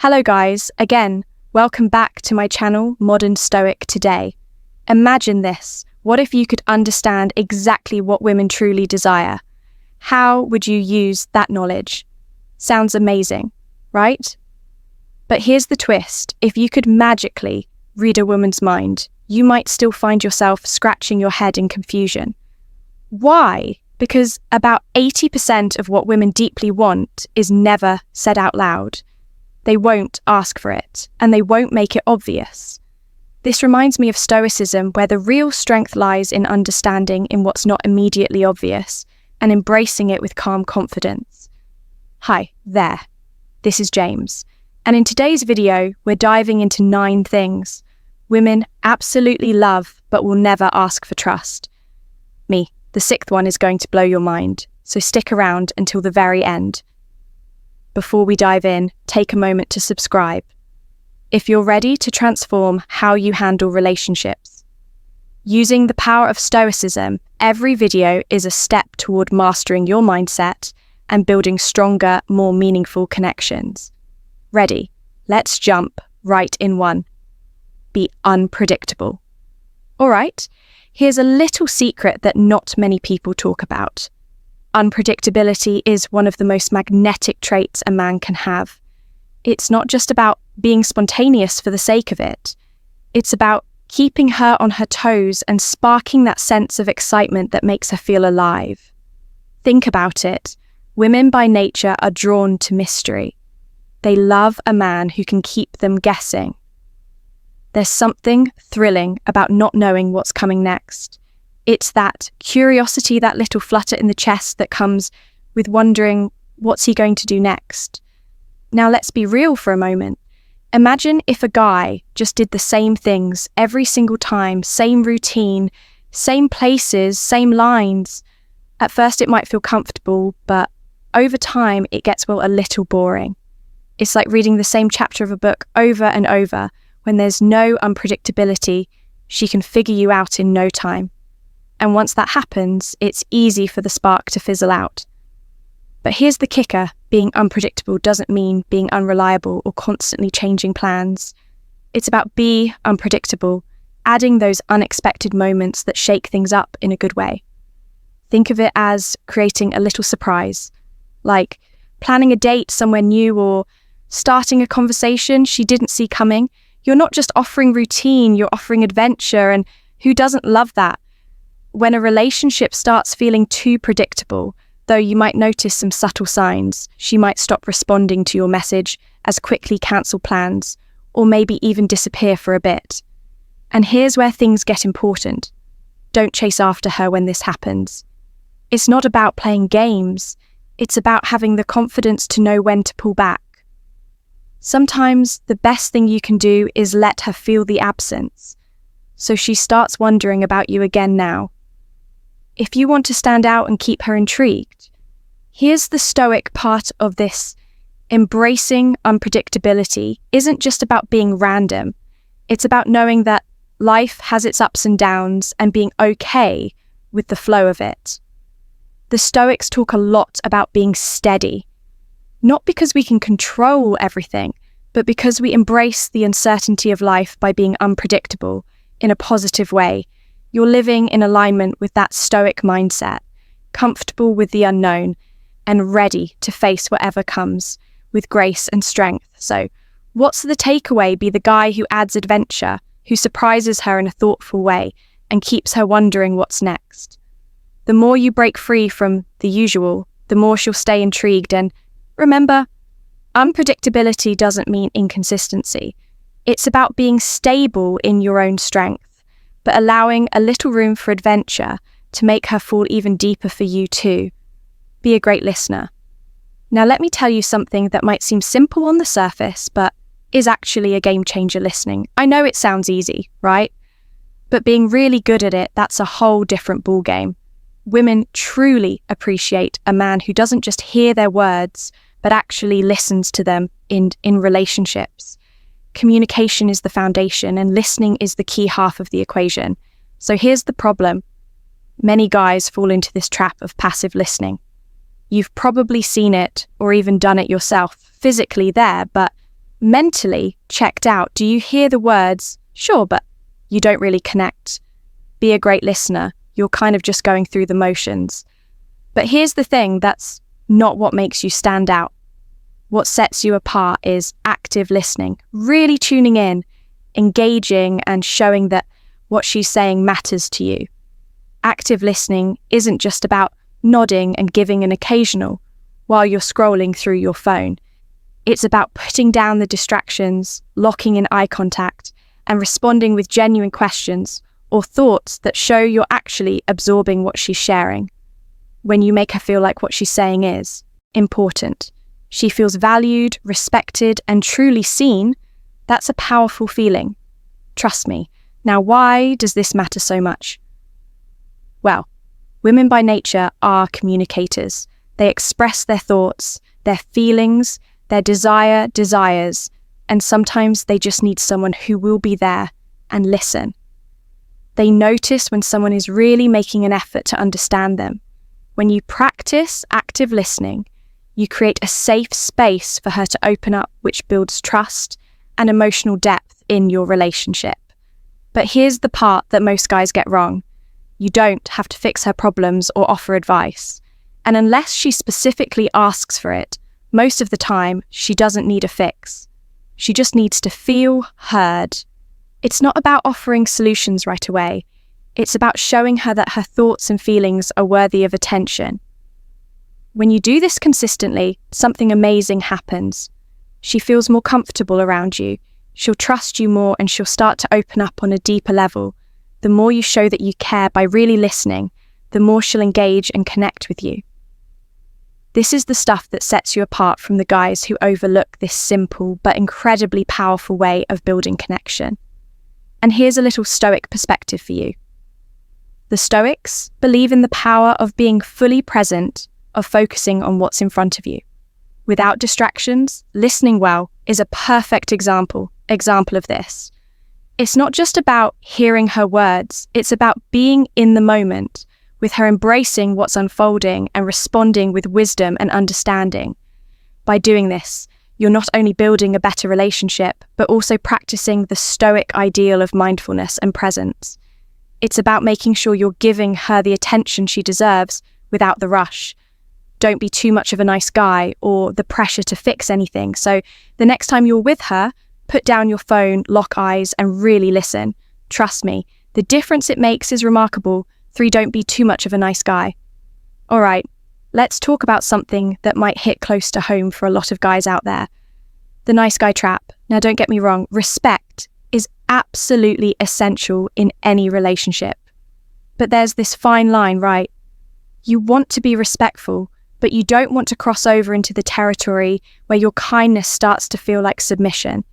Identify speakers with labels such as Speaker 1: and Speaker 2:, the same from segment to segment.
Speaker 1: Hello guys, again, welcome back to my channel, Modern Stoic Today. Imagine this, what if you could understand exactly what women truly desire? How would you use that knowledge? Sounds amazing, right? But here's the twist, if you could magically read a woman's mind, you might still find yourself scratching your head in confusion. Why? Because about 80% of what women deeply want is never said out loud. They won't ask for it, and they won't make it obvious. This reminds me of Stoicism, where the real strength lies in understanding in what's not immediately obvious and embracing it with calm confidence. Hi, there. This is James, and in today's video, we're diving into 9 things women absolutely love but will never ask for trust. Me, the 6th one is going to blow your mind, so stick around until the very end. Before we dive in, take a moment to subscribe. If you're ready to transform how you handle relationships. Using the power of Stoicism, every video is a step toward mastering your mindset and building stronger, more meaningful connections. Ready? Let's jump right in one. Be unpredictable. All right, here's a little secret that not many people talk about. Unpredictability is one of the most magnetic traits a man can have. It's not just about being spontaneous for the sake of it. It's about keeping her on her toes and sparking that sense of excitement that makes her feel alive. Think about it. Women by nature are drawn to mystery. They love a man who can keep them guessing. There's something thrilling about not knowing what's coming next. It's that curiosity, that little flutter in the chest that comes with wondering, what's he going to do next? Now let's be real for a moment. Imagine if a guy just did the same things every single time, same routine, same places, same lines. At first it might feel comfortable, but over time it gets, a little boring. It's like reading the same chapter of a book over and over. When there's no unpredictability, she can figure you out in no time. And once that happens, it's easy for the spark to fizzle out. But here's the kicker, being unpredictable doesn't mean being unreliable or constantly changing plans. It's about be unpredictable, adding those unexpected moments that shake things up in a good way. Think of it as creating a little surprise, like planning a date somewhere new or starting a conversation she didn't see coming. You're not just offering routine, you're offering adventure, and who doesn't love that? When a relationship starts feeling too predictable, though you might notice some subtle signs, she might stop responding to your message, as quickly cancel plans, or maybe even disappear for a bit. And here's where things get important. Don't chase after her when this happens. It's not about playing games, it's about having the confidence to know when to pull back. Sometimes the best thing you can do is let her feel the absence, so she starts wondering about you again now. If you want to stand out and keep her intrigued, here's the Stoic part of this. Embracing unpredictability isn't just about being random. It's about knowing that life has its ups and downs and being okay with the flow of it. The Stoics talk a lot about being steady, not because we can control everything, but because we embrace the uncertainty of life by being unpredictable in a positive way. You're living in alignment with that Stoic mindset, comfortable with the unknown, and ready to face whatever comes with grace and strength. So, what's the takeaway? Be the guy who adds adventure, who surprises her in a thoughtful way, and keeps her wondering what's next. The more you break free from the usual, the more she'll stay intrigued. And remember, unpredictability doesn't mean inconsistency. It's about being stable in your own strength, but allowing a little room for adventure to make her fall even deeper for you too. Be a great listener. Now let me tell you something that might seem simple on the surface, but is actually a game changer listening. I know it sounds easy, right? But being really good at it, that's a whole different ballgame. Women truly appreciate a man who doesn't just hear their words, but actually listens to them in relationships. Communication is the foundation and listening is the key half of the equation. So here's the problem. Many guys fall into this trap of passive listening. You've probably seen it or even done it yourself, physically there, but mentally checked out. Do you hear the words, sure, but you don't really connect? Be a great listener. You're kind of just going through the motions. But here's the thing, that's not what makes you stand out. What sets you apart is active listening, really tuning in, engaging and showing that what she's saying matters to you. Active listening isn't just about nodding and giving an occasional while you're scrolling through your phone. It's about putting down the distractions, locking in eye contact, and responding with genuine questions or thoughts that show you're actually absorbing what she's sharing. When you make her feel like what she's saying is important, she feels valued, respected, and truly seen, that's a powerful feeling. Trust me. Now, why does this matter so much? Well, women by nature are communicators. They express their thoughts, their feelings, their desires, and sometimes they just need someone who will be there and listen. They notice when someone is really making an effort to understand them. When you practice active listening, you create a safe space for her to open up, which builds trust and emotional depth in your relationship. But here's the part that most guys get wrong. You don't have to fix her problems or offer advice. And unless she specifically asks for it, most of the time, she doesn't need a fix. She just needs to feel heard. It's not about offering solutions right away. It's about showing her that her thoughts and feelings are worthy of attention. When you do this consistently, something amazing happens. She feels more comfortable around you. She'll trust you more and she'll start to open up on a deeper level. The more you show that you care by really listening, the more she'll engage and connect with you. This is the stuff that sets you apart from the guys who overlook this simple but incredibly powerful way of building connection. And here's a little Stoic perspective for you. The Stoics believe in the power of being fully present, of focusing on what's in front of you. Without distractions, listening well is a perfect example of this. It's not just about hearing her words, it's about being in the moment, with her embracing what's unfolding and responding with wisdom and understanding. By doing this, you're not only building a better relationship, but also practicing the Stoic ideal of mindfulness and presence. It's about making sure you're giving her the attention she deserves without the rush. Don't be too much of a nice guy or the pressure to fix anything. So the next time you're with her, put down your phone, lock eyes, and really listen. Trust me, the difference it makes is remarkable. 3, don't be too much of a nice guy. All right, let's talk about something that might hit close to home for a lot of guys out there. The nice guy trap. Now, don't get me wrong, respect is absolutely essential in any relationship. But there's this fine line, right? You want to be respectful, but you don't want to cross over into the territory where your kindness starts to feel like submission.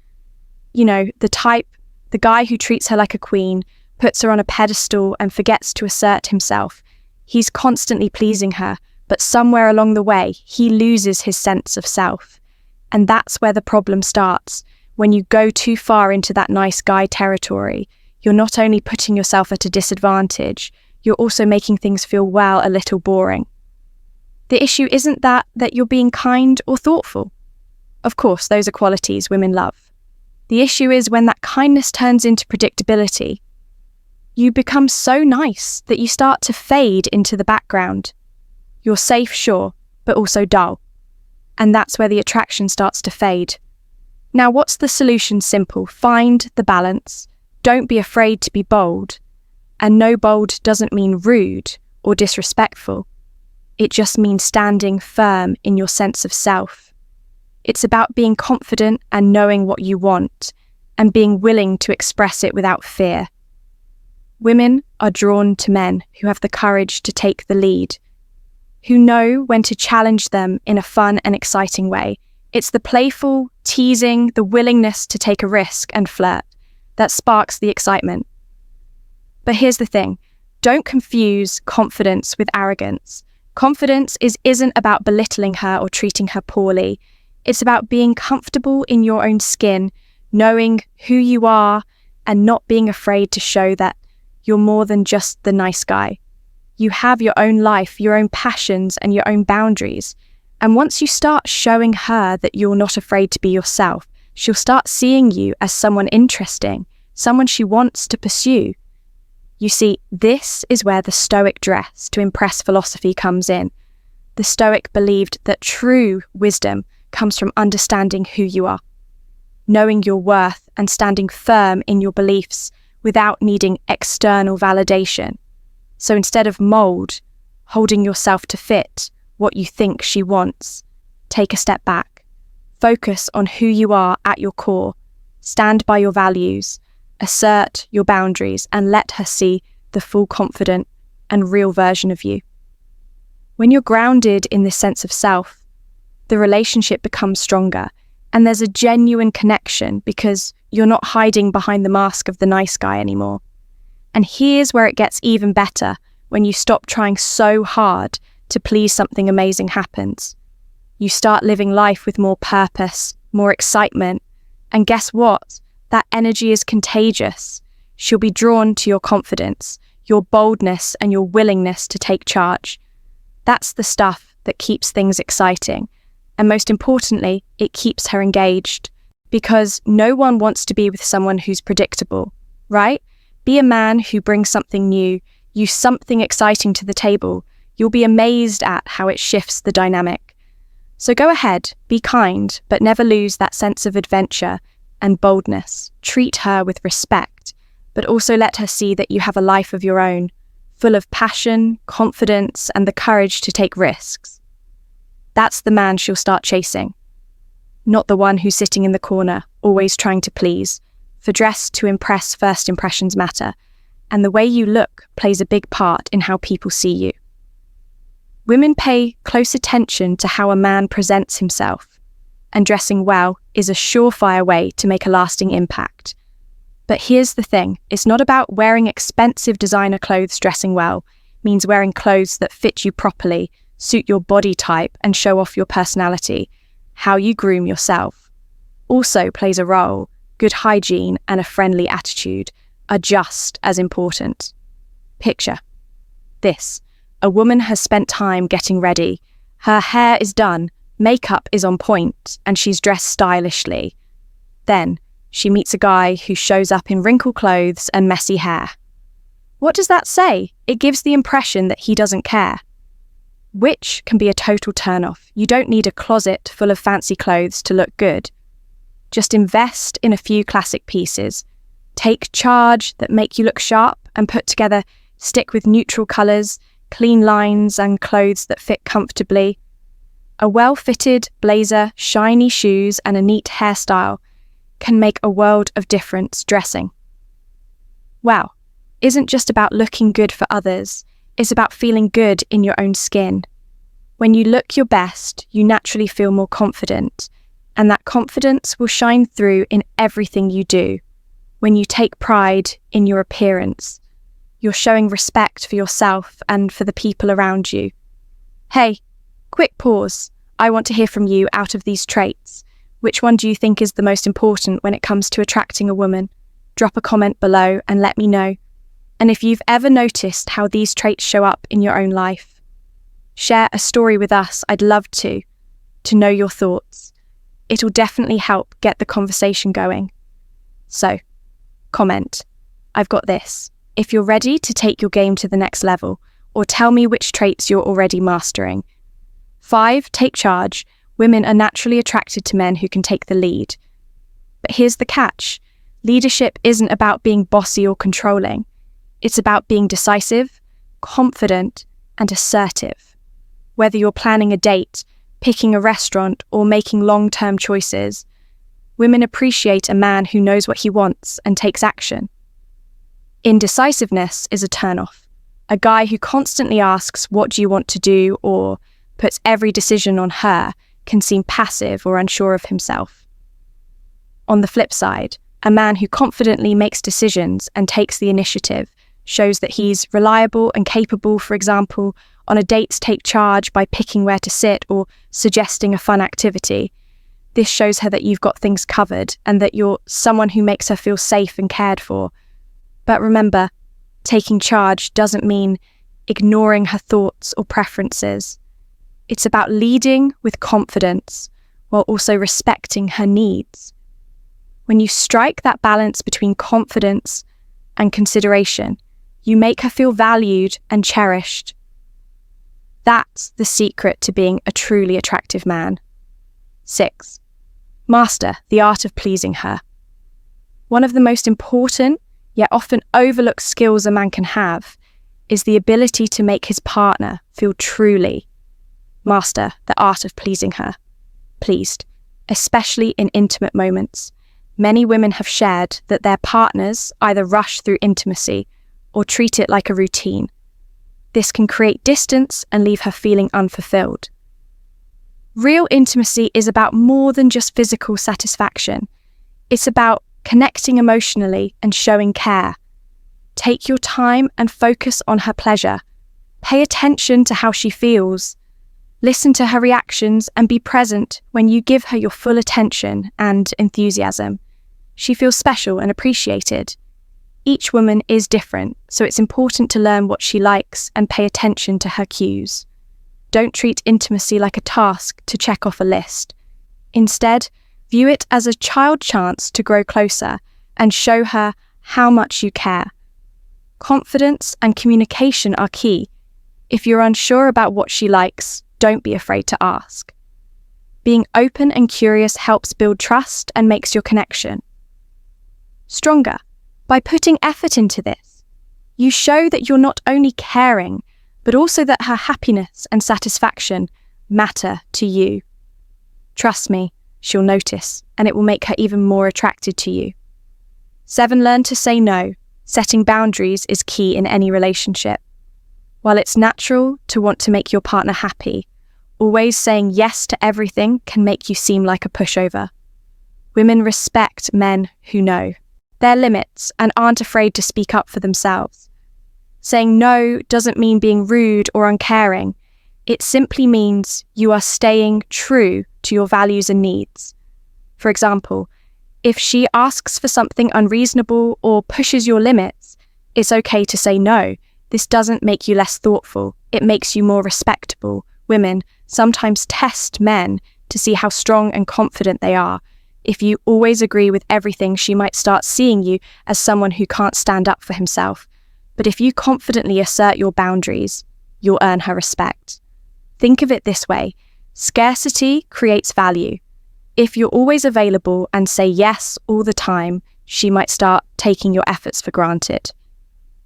Speaker 1: You know, the guy who treats her like a queen, puts her on a pedestal and forgets to assert himself. He's constantly pleasing her, but somewhere along the way, he loses his sense of self. And that's where the problem starts. When you go too far into that nice guy territory, you're not only putting yourself at a disadvantage, you're also making things feel, a little boring. The issue isn't that you're being kind or thoughtful. Of course, those are qualities women love. The issue is when that kindness turns into predictability. You become so nice that you start to fade into the background. You're safe, sure, but also dull. And that's where the attraction starts to fade. Now, what's the solution? Simple. Find the balance. Don't be afraid to be bold. And no, bold doesn't mean rude or disrespectful. It just means standing firm in your sense of self. It's about being confident and knowing what you want and being willing to express it without fear. Women are drawn to men who have the courage to take the lead, who know when to challenge them in a fun and exciting way. It's the playful, teasing, the willingness to take a risk and flirt that sparks the excitement. But here's the thing, don't confuse confidence with arrogance. Confidence isn't about belittling her or treating her poorly. It's about being comfortable in your own skin, knowing who you are and not being afraid to show that you're more than just the nice guy. You have your own life, your own passions, and your own boundaries. And once you start showing her that you're not afraid to be yourself, she'll start seeing you as someone interesting, someone she wants to pursue. You see, this is where the Stoic dress to impress philosophy comes in. The Stoic believed that true wisdom comes from understanding who you are, knowing your worth and standing firm in your beliefs without needing external validation. So instead of mold, holding yourself to fit what you think she wants, take a step back. Focus on who you are at your core. Stand by your values. Assert your boundaries and let her see the full confident and real version of you. When you're grounded in this sense of self, the relationship becomes stronger and there's a genuine connection because you're not hiding behind the mask of the nice guy anymore. And here's where it gets even better when you stop trying so hard to please something amazing happens. You start living life with more purpose, more excitement, and guess what? That energy is contagious. She'll be drawn to your confidence, your boldness, and your willingness to take charge. That's the stuff that keeps things exciting. And most importantly, it keeps her engaged. Because no one wants to be with someone who's predictable, right? Be a man who brings something new, use something exciting to the table. You'll be amazed at how it shifts the dynamic. So go ahead, be kind, but never lose that sense of adventure and boldness. Treat her with respect, but also let her see that you have a life of your own, full of passion, confidence, and the courage to take risks. That's the man she'll start chasing, not the one who's sitting in the corner, always trying to please. For dress to impress, first impressions matter, and the way you look plays a big part in how people see you. Women pay close attention to how a man presents himself, and dressing well is a surefire way to make a lasting impact. But here's the thing, it's not about wearing expensive designer clothes. Dressing well means wearing clothes that fit you properly, suit your body type, and show off your personality. How you groom yourself also plays a role. Good hygiene and a friendly attitude are just as important. Picture this. A woman has spent time getting ready. Her hair is done, makeup is on point, and she's dressed stylishly. Then she meets a guy who shows up in wrinkled clothes and messy hair. What does that say? It gives the impression that he doesn't care, which can be a total turn-off. You don't need a closet full of fancy clothes to look good. Just invest in a few classic pieces. Take charge that make you look sharp and put together. Stick with neutral colours, clean lines, and clothes that fit comfortably. A well-fitted blazer, shiny shoes, and a neat hairstyle can make a world of difference dressing. Wow, isn't just about looking good for others, it's about feeling good in your own skin. When you look your best, you naturally feel more confident, and that confidence will shine through in everything you do. When you take pride in your appearance, you're showing respect for yourself and for the people around you. Hey, quick pause. I want to hear from you. Out of these traits, which one do you think is the most important when it comes to attracting a woman? Drop a comment below and let me know. And if you've ever noticed how these traits show up in your own life, share a story with us. I'd love to know your thoughts. It'll definitely help get the conversation going. So, comment, I've got this, if you're ready to take your game to the next level, or tell me which traits you're already mastering. 5, take charge. Women are naturally attracted to men who can take the lead. But here's the catch. Leadership isn't about being bossy or controlling. It's about being decisive, confident, and assertive. Whether you're planning a date, picking a restaurant, or making long-term choices, women appreciate a man who knows what he wants and takes action. Indecisiveness is a turn-off. A guy who constantly asks, "What do you want to do?" or puts every decision on her can seem passive or unsure of himself. On the flip side, a man who confidently makes decisions and takes the initiative shows that he's reliable and capable. For example, on a date, take charge by picking where to sit or suggesting a fun activity. This shows her that you've got things covered and that you're someone who makes her feel safe and cared for. But remember, taking charge doesn't mean ignoring her thoughts or preferences. It's about leading with confidence while also respecting her needs. When you strike that balance between confidence and consideration, you make her feel valued and cherished. That's the secret to being a truly attractive man. 6. Master the art of pleasing her. One of the most important, yet often overlooked skills a man can have is the ability to make his partner feel truly master the art of pleasing her, pleased, especially in intimate moments. Many women have shared that their partners either rush through intimacy or treat it like a routine. This can create distance and leave her feeling unfulfilled. Real intimacy is about more than just physical satisfaction. It's about connecting emotionally and showing care. Take your time and focus on her pleasure. Pay attention to how she feels. Listen to her reactions and be present when you give her your full attention and enthusiasm. She feels special and appreciated. Each woman is different, so it's important to learn what she likes and pay attention to her cues. Don't treat intimacy like a task to check off a list. Instead, view it as a child's chance to grow closer and show her how much you care. Confidence and communication are key. If you're unsure about what she likes, don't be afraid to ask. Being open and curious helps build trust and makes your connection stronger. By putting effort into this, you show that you're not only caring, but also that her happiness and satisfaction matter to you. Trust me, she'll notice, and it will make her even more attracted to you. 7. Learn to say no. Setting boundaries is key in any relationship. While it's natural to want to make your partner happy, always saying yes to everything can make you seem like a pushover. Women respect men who know their limits and aren't afraid to speak up for themselves. Saying no doesn't mean being rude or uncaring. It simply means you are staying true to your values and needs. For example, if she asks for something unreasonable or pushes your limits, it's okay to say no. This doesn't make you less thoughtful. It makes you more respectable. Women sometimes test men to see how strong and confident they are. If you always agree with everything, she might start seeing you as someone who can't stand up for himself. But if you confidently assert your boundaries, you'll earn her respect. Think of it this way: scarcity creates value. If you're always available and say yes all the time, she might start taking your efforts for granted.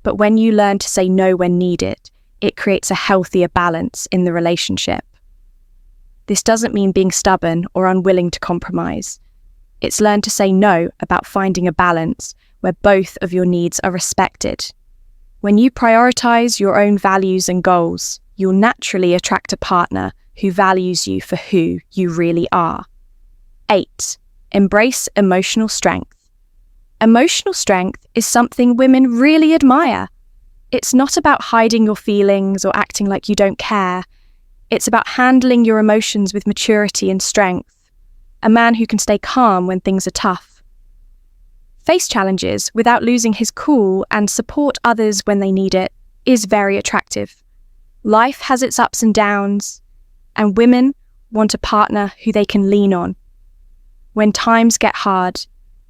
Speaker 1: But when you learn to say no when needed, it creates a healthier balance in the relationship. This doesn't mean being stubborn or unwilling to compromise. It's learn to say no about finding a balance where both of your needs are respected. When you prioritize your own values and goals, you'll naturally attract a partner who values you for who you really are. 8. Embrace emotional strength. Emotional strength is something women really admire. It's not about hiding your feelings or acting like you don't care. It's about handling your emotions with maturity and strength. A man who can stay calm when things are tough, face challenges without losing his cool, and support others when they need it is very attractive. Life has its ups and downs, and women want a partner who they can lean on. When times get hard,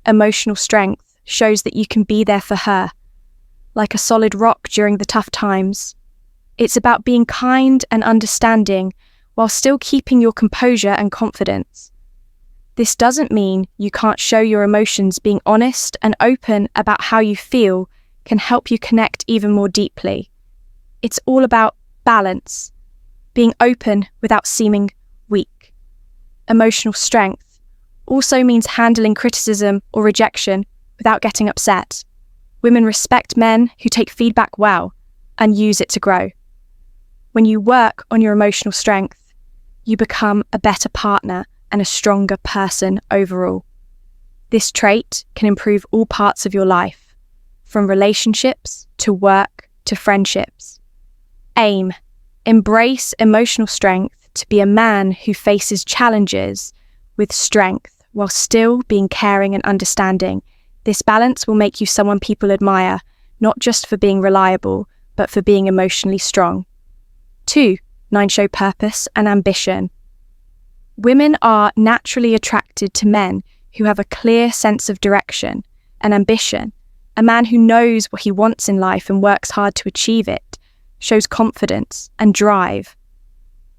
Speaker 1: emotional strength shows that you can be there for her, like a solid rock during the tough times. It's about being kind and understanding while still keeping your composure and confidence. This doesn't mean you can't show your emotions. Being honest and open about how you feel can help you connect even more deeply. It's all about balance, being open without seeming weak. Emotional strength also means handling criticism or rejection without getting upset. Women respect men who take feedback well and use it to grow. When you work on your emotional strength, you become a better partner and a stronger person overall. This trait can improve all parts of your life, from relationships to work to friendships. Aim. Embrace emotional strength to be a man who faces challenges with strength while still being caring and understanding. This balance will make you someone people admire, not just for being reliable, but for being emotionally strong. 2. 9. Show purpose and ambition. Women are naturally attracted to men who have a clear sense of direction and ambition, a man who knows what he wants in life and works hard to achieve it, shows confidence and drive.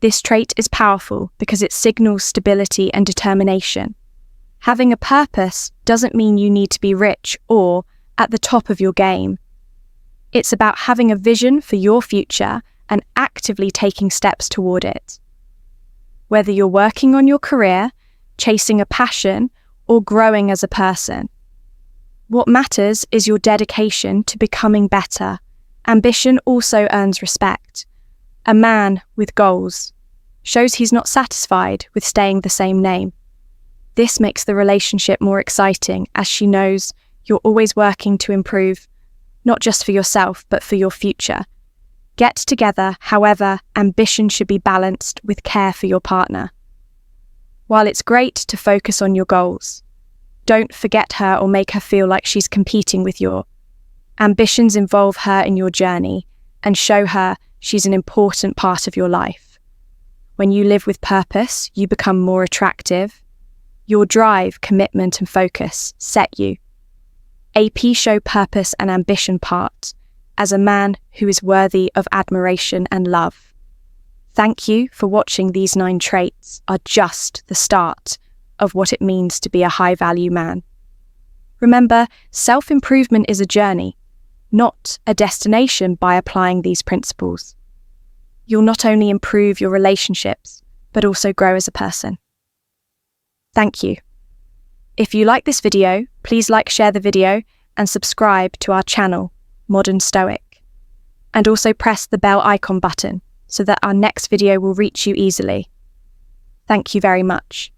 Speaker 1: This trait is powerful because it signals stability and determination. Having a purpose doesn't mean you need to be rich or at the top of your game. It's about having a vision for your future and actively taking steps toward it. Whether you're working on your career, chasing a passion, or growing as a person, what matters is your dedication to becoming better. Ambition also earns respect. A man with goals shows he's not satisfied with staying the same name. This makes the relationship more exciting as she knows you're always working to improve, not just for yourself, but for your future. Get together, however, ambition should be balanced with care for your partner. While it's great to focus on your goals, don't forget her or make her feel like she's competing with your ambitions. Involve her in your journey and show her she's an important part of your life. When you live with purpose, you become more attractive. Your drive, commitment, and focus set you. AP show purpose and ambition part as a man who is worthy of admiration and love. Thank you for watching. These 9 traits are just the start of what it means to be a high-value man. Remember, self-improvement is a journey, not a destination. By applying these principles, you'll not only improve your relationships, but also grow as a person. Thank you. If you like this video, please like, share the video, and subscribe to our channel, Modern Stoic. And also press the bell icon button so that our next video will reach you easily. Thank you very much.